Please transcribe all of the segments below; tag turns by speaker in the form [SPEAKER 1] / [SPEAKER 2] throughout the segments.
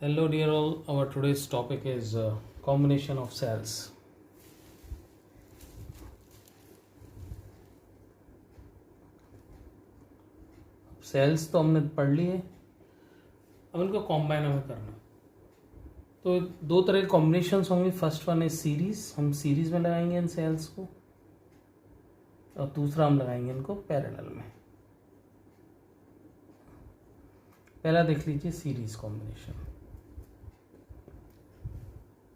[SPEAKER 1] Hello dear all, our today's topic is combination of cells. Cells तो हमने पढ़ लिए, अब इनको कॉम्बाइन हमें करना। तो दो तरह के कॉम्बिनेशंस होंगे। फर्स्ट वन इज सीरीज, हम सीरीज में लगाएंगे इन सेल्स को, और दूसरा हम लगाएंगे इनको पैरेलल में। पहला देख लीजिए सीरीज कॉम्बिनेशन।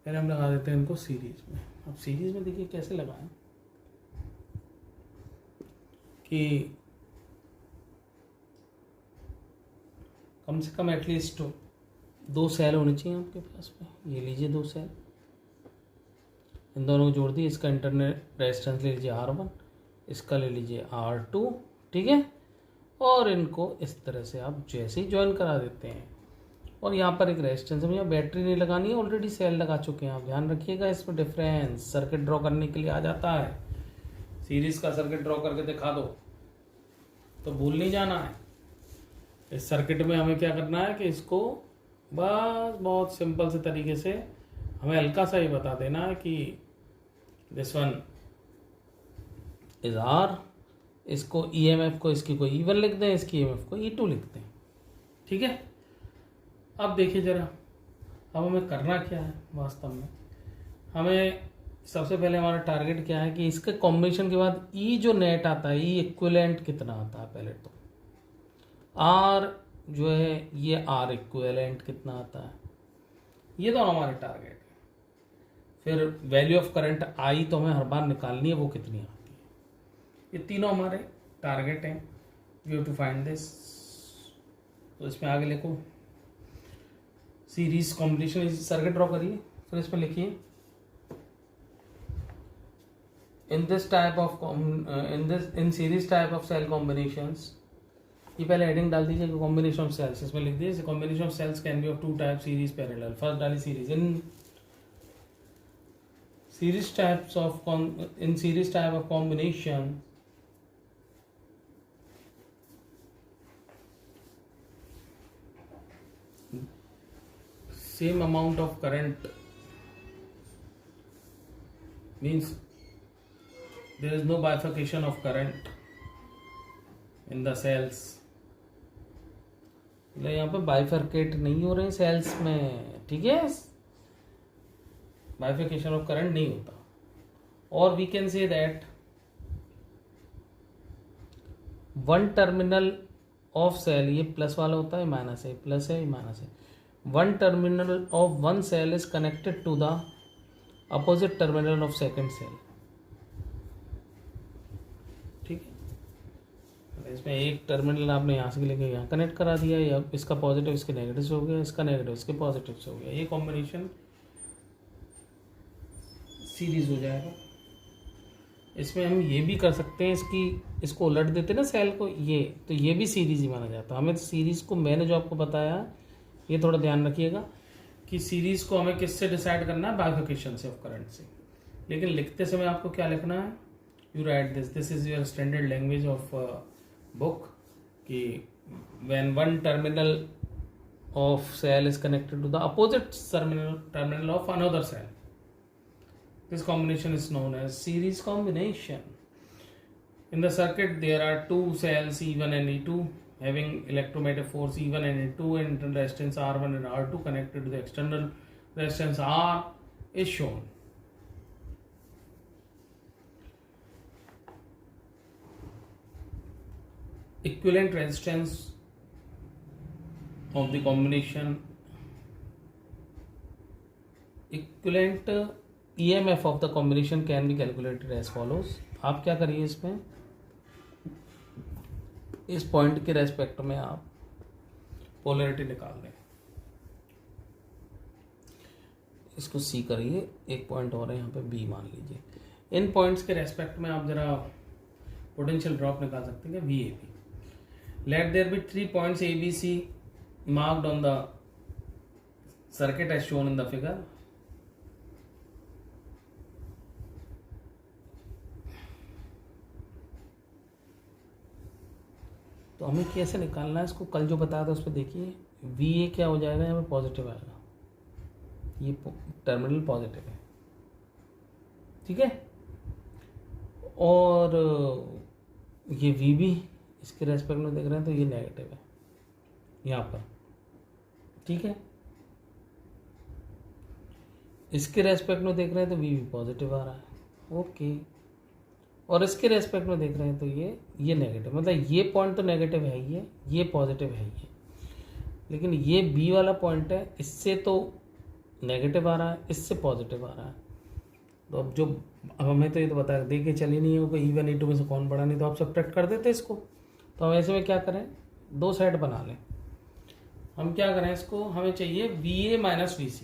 [SPEAKER 1] पहले हम लगा देते हैं इनको सीरीज में। अब सीरीज में देखिए कैसे लगाएं कि कम से कम एटलीस्ट दो सेल होनी चाहिए आपके पास में। ये लीजिए दो सेल, इन दोनों को जोड़ दिए। इसका इंटरनल रेजिस्टेंस ले लीजिए R1, इसका ले लीजिए R2, ठीक है। और इनको इस तरह से आप जैसे ही ज्वाइन करा देते हैं, और यहाँ पर एक रेजिस्टेंस में, यहाँ बैटरी नहीं लगानी है, ऑलरेडी सेल लगा चुके हैं। आप ध्यान रखिएगा इसमें डिफरेंस सर्किट ड्रॉ करने के लिए आ जाता है। सीरीज का सर्किट ड्रॉ करके दिखा दो तो भूल नहीं जाना है। इस सर्किट में हमें क्या करना है कि इसको बस बहुत सिंपल से तरीके से हमें हल्का सा ही बता देना है कि दिस वन इज आर। इसको EMF को इसकी को E1 लिख दें, इसकी EMF को E2 लिख दें, ठीक है। अब देखिए जरा, अब हमें करना क्या है वास्तव में। हमें सबसे पहले हमारा टारगेट क्या है कि इसके कॉम्बिनेशन के बाद E जो नेट आता है, E इक्विवेलेंट कितना आता है पहले तो। R जो है ये R इक्विवेलेंट कितना आता है, ये तो हमारे टारगेट है। फिर वैल्यू ऑफ करंट I तो हमें हर बार निकालनी है, वो कितनी आती है। ये तीनों हमारे टारगेट हैं। You have to find this. तो इसमें आगे लिखो सीरीज कॉम्बिनेशन, सर्किट ड्रॉ करिए, फिर इसमें लिखिए in series type of cell combinations. ये पहले हेडिंग डाल दीजिए कॉम्बिनेशन ऑफ सेल्स, इसमें लिख दीजिए combination of cells can be of two type, series parallel. First डाली series. In series type of combination same amount of current means there is no bifurcation of current in the cells। यहाँ पे bifurcate नहीं हो रहे sales में, ठीक है। बाइफिकेशन of current नहीं होता। और we can say that one terminal of cell, ये प्लस वाला होता है, माइनस है, प्लस है, माइनस है। One terminal of one cell is connected to the opposite terminal of second cell, ठीक है। इसमें एक टर्मिनल आपने यहाँ से लेके यहाँ कनेक्ट करा दिया, या इसका पॉजिटिव इसके नेगेटिव से हो गया, इसका नेगेटिव इसके पॉजिटिव से हो गया। ये कॉम्बिनेशन सीरीज हो जाएगा। इसमें हम ये भी कर सकते हैं, इसको उलट देते ना सेल को, ये तो ये भी सीरीज ही माना जाता है। हमें सीरीज को मैंने जो आपको बताया, ये थोड़ा ध्यान रखिएगा कि सीरीज को हमें किससे डिसाइड करना है, बाइफिकेशन से, ऑफ करंट से। लेकिन लिखते समय आपको क्या लिखना है, you write this is your standard language of book, कि when one terminal of cell is connected to the opposite terminal of another cell, this combination is known as series combination. In the circuit there are two cells E1 and E2 having electromotive force E1 and E2 and internal resistance R1 and R2 connected to the external resistance R is shown. Equivalent resistance of the combination, equivalent EMF of the combination can be calculated as follows। आप क्या करिए, इसमें इस point के respect में आप polarity निकाल दें। इसको C करिए, एक पॉइंट और है यहाँ पे B मान लीजिए। इन पॉइंट्स के रेस्पेक्ट में आप जरा पोटेंशियल ड्रॉप निकाल सकते हैं, VAB। Let there be 3 points ABC marked on the circuit as shown in the figure. तो हमें कैसे निकालना है इसको, कल जो बताया था उस पर देखिए। वी ए क्या हो जाएगा, यहाँ पे पॉजिटिव आएगा, ये टर्मिनल पॉजिटिव है, ठीक है। और ये वी बी इसके रेस्पेक्ट में देख रहे हैं तो ये नेगेटिव है यहाँ पर, ठीक है। इसके रेस्पेक्ट में देख रहे हैं तो वी बी पॉजिटिव आ रहा है, ओके। और इसके रेस्पेक्ट में देख रहे हैं तो ये नेगेटिव, मतलब ये पॉइंट तो नेगेटिव है ही है, ये पॉजिटिव है ही है, लेकिन ये बी वाला पॉइंट है, इससे तो नेगेटिव आ रहा है, इससे पॉजिटिव आ रहा है। तो अब हमें तो ये तो बता देखे चली नहीं हो कि E1 E2 में से कौन बड़ा, नहीं तो आप सब्ट्रैक्ट कर देते इसको। तो हम ऐसे में क्या करें, दो सेट बना लें। हम क्या करें इसको, हमें चाहिए VA माइनस VC,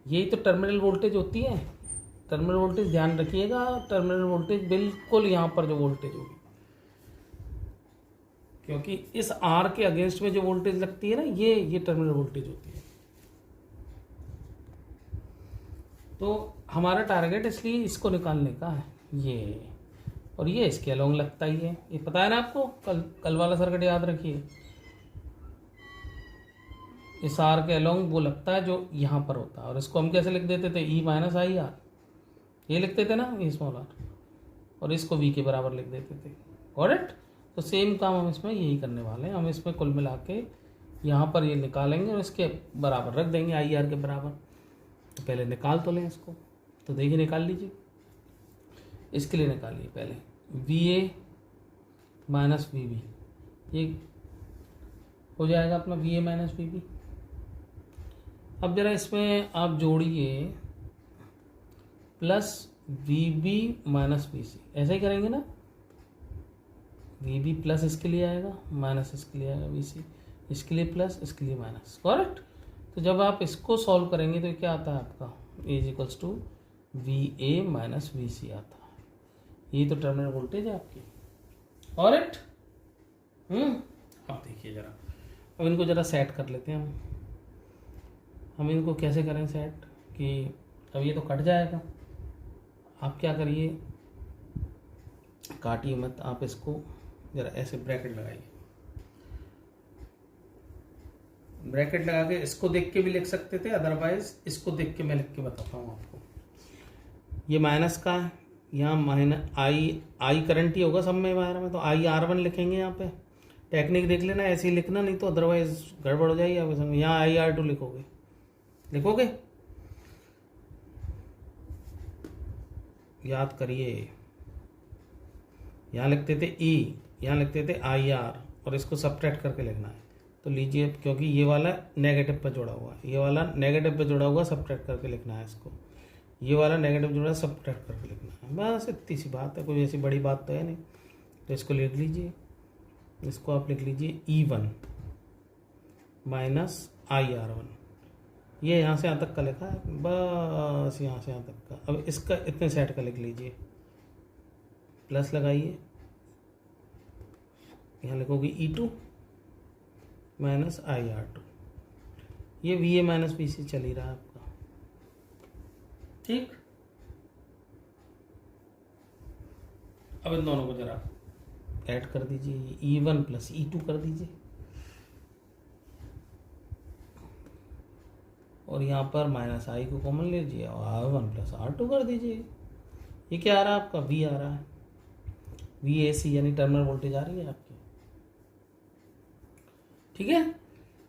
[SPEAKER 1] यही तो टर्मिनल वोल्टेज होती है। टर्मिनल वोल्टेज ध्यान रखिएगा, टर्मिनल वोल्टेज बिल्कुल यहाँ पर जो वोल्टेज होगी, क्योंकि इस R के अगेंस्ट में जो वोल्टेज लगती है ना, ये टर्मिनल वोल्टेज होती है। तो हमारा टारगेट इसलिए इसको निकालने का है, ये, और ये इसके अलोंग लगता ही है, ये पता है ना आपको, कल वाला सर्किट याद रखिए, इस आर के अलोंग वो लगता है जो यहाँ पर होता है। और इसको हम कैसे लिख देते थे, E माइनस आई आर, ये लिखते थे ना, ये स्मॉल आर, और इसको V के बराबर लिख देते थे, करेक्ट। तो सेम काम हम इसमें यही करने वाले हैं, हम इसमें कुल मिला के यहाँ पर ये निकालेंगे और इसके बराबर रख देंगे, आई आर के बराबर। तो पहले निकाल तो लें इसको, तो देखिए निकाल लीजिए, इसके लिए निकालिए पहले VA माइनस VB, ये हो जाएगा अपना VA माइनस VB। अब जरा इसमें आप जोड़िए प्लस VB माइनस VC, ऐसा ही करेंगे ना, VB प्लस इसके लिए आएगा, माइनस इसके लिए आएगा, VC इसके लिए प्लस, इसके लिए माइनस, करेक्ट। तो जब आप इसको सॉल्व करेंगे तो क्या आता है आपका, A is equals to VA minus VC आता है, ये तो टर्मिनल वोल्टेज है आपकी, करेक्ट। अब देखिए जरा, अब इनको जरा सेट कर लेते हैं हम इनको कैसे करें सेट, कि अब ये तो कट जाएगा, आप क्या करिए, काटिए मत, आप इसको जरा ऐसे ब्रैकेट लगाइए, ब्रैकेट लगा के इसको देख के भी लिख सकते थे, अदरवाइज इसको देख के मैं लिख के बताता हूँ आपको। ये माइनस का है, यहाँ माइनस आई करंट ही होगा सब में बाहर में, तो IR1 लिखेंगे यहाँ पे, टेक्निक देख लेना, ऐसे ही लिखना, नहीं तो अदरवाइज गड़बड़ हो जाएगी आपके संग। यहाँ IR2 लिखोगे, याद करिए, यहाँ लिखते थे E, यहाँ लिखते थे IR, और इसको सब्ट्रैक्ट करके लिखना है। तो लीजिए, क्योंकि ये वाला नेगेटिव पे जुड़ा हुआ है, ये वाला नेगेटिव पे जुड़ा हुआ, सब्ट्रैक्ट करके लिखना है इसको, ये वाला नेगेटिव जुड़ा है, सब्ट्रैक्ट करके लिखना है, बस इतनी सी बात है, कोई ऐसी बड़ी बात तो है नहीं। तो इसको लिख लीजिए, इसको आप लिख लीजिए E1 माइनस IR1, ये यहाँ से यहाँ तक का लिखा है, बस यहाँ से यहाँ तक का। अब इसका इतने सेट का लिख लीजिए, प्लस लगाइए, यहाँ लिखोगे E2 माइनस IR2, ये VA माइनस VC चल ही रहा है आपका, ठीक। अब इन दोनों को जरा ऐड कर दीजिए, E1 प्लस E2 कर दीजिए, और यहाँ पर माइनस I को कॉमन लीजिए और R1 प्लस R2 कर दीजिए। ये क्या आ रहा है आपका, V आ रहा है, VAC यानी टर्मिनल वोल्टेज आ रही है आपकी, ठीक है।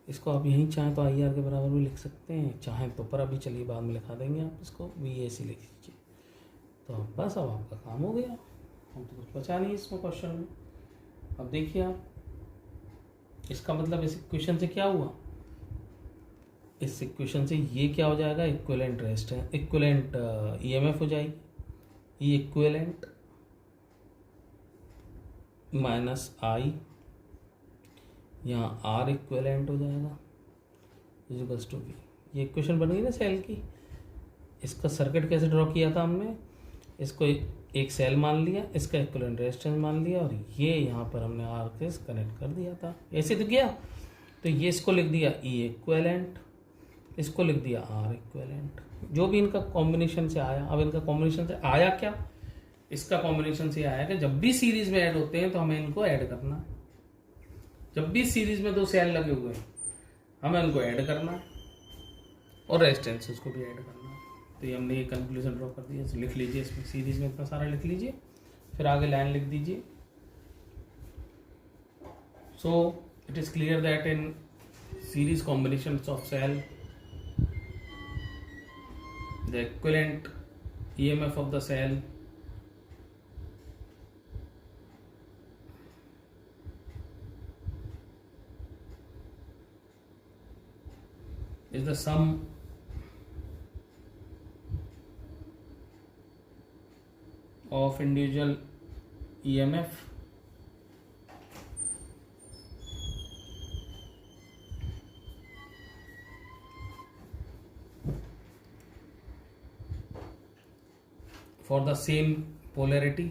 [SPEAKER 1] इसको आप यहीं चाहें तो IR के बराबर भी लिख सकते हैं, चाहें तो पर अभी चलिए बाद में लिखा देंगे, आप इसको VAC लिख लीजिए। तो बस अब आपका काम हो गया, हम तो कुछ बचा नहीं इसमें क्वेश्चन में। अब देखिए आप, इसका मतलब इस इक्वेशन से क्या हुआ, इस इक्वेशन से ये क्या हो जाएगा, इक्विवेलेंट रेजिस्टेंस, इक्विवेलेंट EMF हो जाएगी, ये इक्विवेलेंट माइनस I, यहाँ R इक्विवेलेंट हो जाएगा इज इक्वल्स टू V। ये इक्वेशन बन गई ना सेल की। इसका सर्किट कैसे ड्रॉ किया था हमने, इसको एक सेल मान लिया, इसका इक्विवेलेंट रेजिस्टेंस मान लिया, और ये यहाँ पर हमने R के कनेक्ट कर दिया था, ऐसे तो किया। तो ये इसको लिख दिया E इक्विवेलेंट, इसको लिख दिया R इक्विवेलेंट, जो भी इनका कॉम्बिनेशन से आया। अब इनका कॉम्बिनेशन से आया क्या, इसका कॉम्बिनेशन से आया कि जब भी सीरीज में ऐड होते हैं तो हमें इनको ऐड करना। जब भी सीरीज में दो सेल लगे हुए हैं हमें उनको ऐड करना है और रेजिस्टेंसेस को भी ऐड करना है। तो ये हमने ये कंक्लूजन ड्रॉ कर दिया। लिख लीजिए, इसमें सीरीज में इतना सारा लिख लीजिए, फिर आगे लाइन लिख दीजिए। So it is clear that in series combinations of cell the equivalent EMF of the cell is the sum of individual EMF for the same polarity।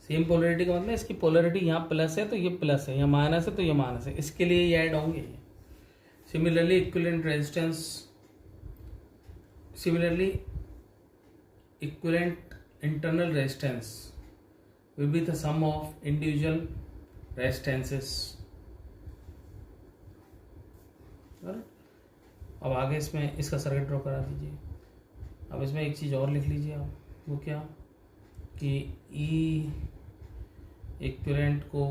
[SPEAKER 1] Same polarity का मतलब इसकी पोलरिटी यहाँ प्लस है तो ये plus है, यहाँ minus है तो ये माइनस है, इसके लिए ये ऐड होंगे। Similarly equivalent resistance, similarly equivalent internal resistance will be the sum of individual resistances. अब आगे इसमें इसका सर्किट ड्रॉ करा दीजिए। अब इसमें एक चीज़ और लिख लीजिए आप, वो क्या कि ई इक्विवेलेंट को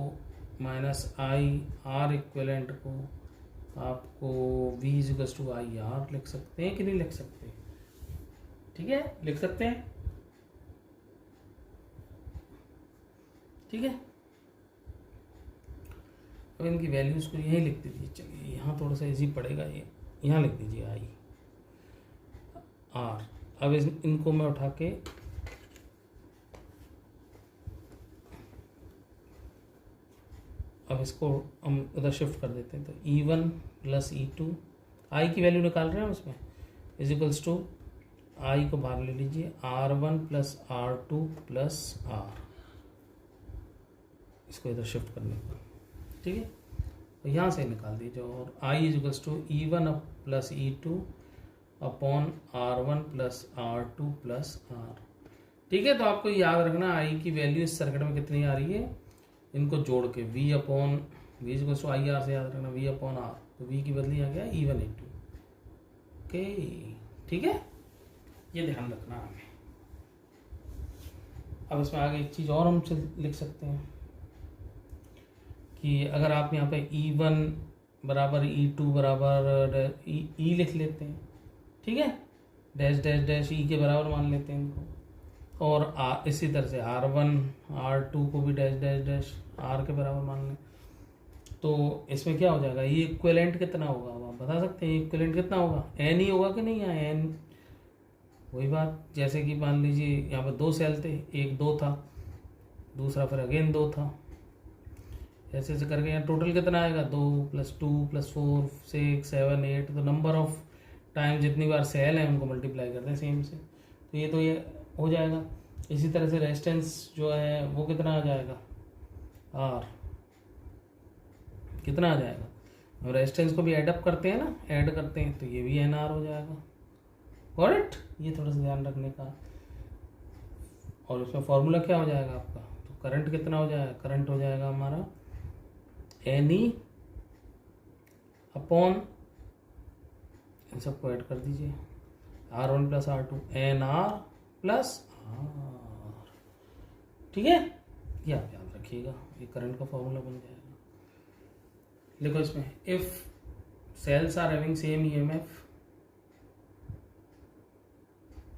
[SPEAKER 1] माइनस आई आर इक्विवेलेंट को आपको V equals to I R लिख सकते हैं कि नहीं लिख सकते? ठीक है, लिख सकते हैं। ठीक है, अब इनकी वैल्यूज को यहीं लिख दीजिए। चलिए यहाँ थोड़ा सा इजी पड़ेगा, ये यहाँ लिख दीजिए आई आर। अब इनको मैं उठा के अब इसको हम उधर शिफ्ट कर देते हैं। तो E1 प्लस E2 आई की वैल्यू निकाल रहे हैं हम इसमें, इज इक्वल्स टू आई को बाहर ले लीजिए, R1 plus R2 plus R, इसको इधर शिफ्ट करने पर। ठीक है, तो यहाँ से निकाल दीजिए। और I is equals to E1 plus E2 upon R1 plus R2 plus R। ठीक है, तो आपको याद रखना आई की वैल्यू इस सर्किट में कितनी आ रही है, इनको जोड़ के V upon V equals to I R से याद रखना, V अपॉन R, तो V की बदली आ गया E1 E2। ओके, ठीक है, ये ध्यान रखना हमें। अब इसमें आगे एक चीज़ और हम लिख सकते हैं कि अगर आप यहाँ पे E1 बराबर E2 बराबर E लिख लेते हैं, ठीक है, डैश डैश डैश E के बराबर मान लेते हैं इनको, और इसी तरह से R1 R2 को भी डैश डैश डैश R के बराबर मान लें, तो इसमें क्या हो जाएगा, ये इक्विवेलेंट कितना होगा? अब आप बता सकते हैं इक्विवेलेंट कितना होगा? N ही होगा कि नहीं? यहाँ N, वही बात, जैसे कि मान लीजिए यहाँ पर 2 सेल थे, एक 2 था, दूसरा फिर अगेन 2 था, ऐसे ऐसे करके यहाँ टोटल कितना आएगा? 2 + 2 + 4 6 7 8। तो नंबर ऑफ टाइम जितनी बार सेल है उनको मल्टीप्लाई करते हैं सेम से, तो ये हो जाएगा। इसी तरह से रेजिस्टेंस जो है वो कितना आ जाएगा? R कितना आ जाएगा? अब रेजिस्टेंस को भी ऐडअप करते हैं ना, ऐड करते हैं, तो ये भी NR हो जाएगा। Got it? ये थोड़ा सा ध्यान रखने का। और उसमें फॉर्मूला क्या हो जाएगा आपका? तो करंट कितना हो जाएगा? करंट हो जाएगा हमारा NE अपॉन, इन सबको ऐड कर दीजिए, R1 plus R2 NR plus R। ठीक है, ये आप याद रखिएगा, ये करंट का फॉर्मूला बन जाएगा। देखो इसमें, if cells are having same EMF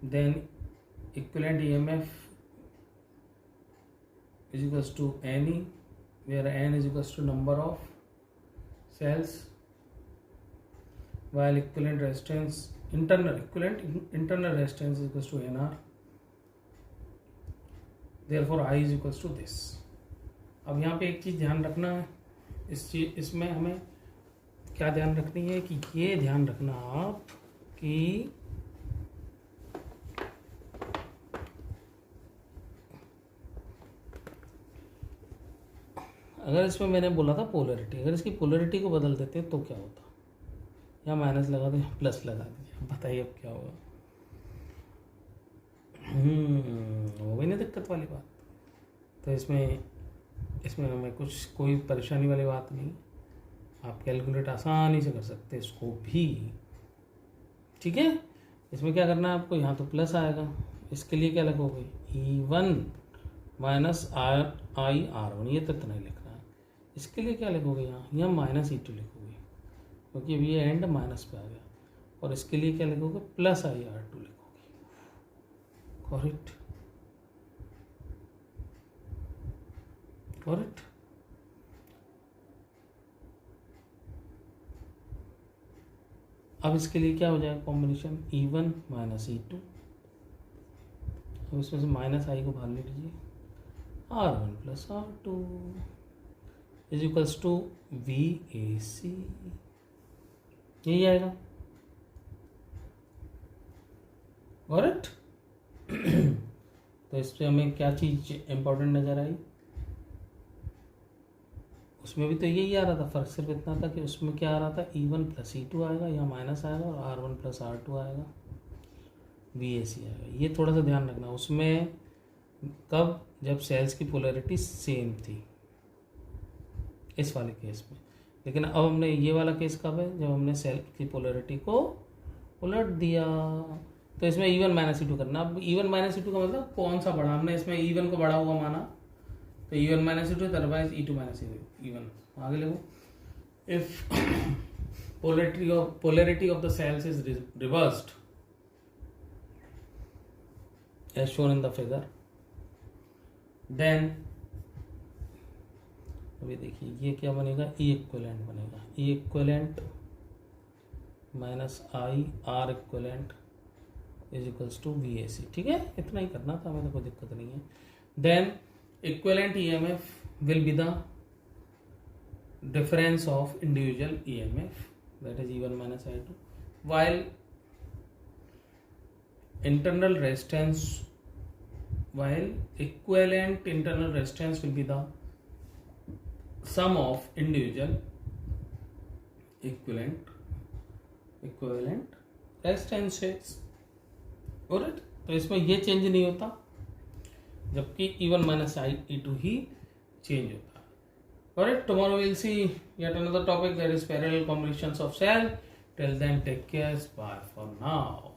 [SPEAKER 1] then equivalent EMF is equals to NE, where N is equals to number of cells, while equivalent resistance internal resistance is equals to NR, therefore I is equals to this। अब यहाँ पे एक चीज़ ध्यान रखना है, इसमें हमें क्या ध्यान रखनी है कि ये ध्यान रखना आप कि अगर इसमें मैंने बोला था पोलरिटी, अगर इसकी पोलरिटी को बदल देते तो क्या होता? यहाँ माइनस लगा दो, यहाँ प्लस लगा दीजिए, बताइए अब क्या होगा? हो गई ना दिक्कत वाली बात। तो इसमें हमें कोई परेशानी वाली बात नहीं। आप कैलकुलेट आसानी से कर सकते हैं इसको भी, ठीक है। इसमें क्या करना है आपको, यहाँ तो प्लस आएगा, इसके लिए क्या लिखोगे, E1 माइनस I/R1, ये तक तो नहीं लिखना है। इसके लिए क्या लिखोगे, यहाँ माइनस E2 लिखोगे, क्योंकि अभी ये एंड माइनस पे आ गया। और इसके लिए क्या लिखोगे, प्लस I/R2 लिखोगे। Correct, correct. अब इसके लिए क्या हो जाएगा कॉम्बिनेशन, E1 माइनस E2। अब इसमें से माइनस आई को बाहर ले लीजिए, R1 plus R2 is equals to VAC, यही आएगा। करेक्ट। तो इसमें हमें क्या चीज इंपॉर्टेंट नजर आई, उसमें भी तो यही आ रहा था, फर्क सिर्फ इतना था कि उसमें क्या आ रहा था, E1 प्लस E2 आएगा, यहाँ माइनस आएगा, और R1 प्लस R2 आएगा, VAC आएगा। ये थोड़ा सा ध्यान रखना, उसमें कब, जब सेल्स की पोलैरिटी सेम थी, इस वाले केस में। लेकिन अब हमने ये वाला केस कब है, जब हमने सेल की पोलैरिटी को उलट दिया। तो इसमें E1 माइनस E2 करना। अब E1 माइनस E2 का मतलब कौन सा बड़ा, हमने इसमें E1 को बड़ा हुआ माना, तो E1 minus E2, otherwise E2 minus E1। आगे लिखो, if polarity of the cells is reversed as shown in the figure, then अभी देखिए ये क्या बनेगा, E इक्विवेलेंट बनेगा, E equivalent minus I/R equivalent is equals to VAC। ठीक है, इतना ही करना था, हमें तो कोई दिक्कत नहीं है। Then equivalent EMF will be the difference of individual EMF, that is E1 minus I2, while equivalent internal resistance will be the sum of individual equivalent resistances। Alright, तो इसमें ये चेंज नहीं होता, जबकि E1 minus E2 ही change होता है। Alright, tomorrow we'll see yet another topic, that is parallel combinations of cell. Till then, take care. Bye for now.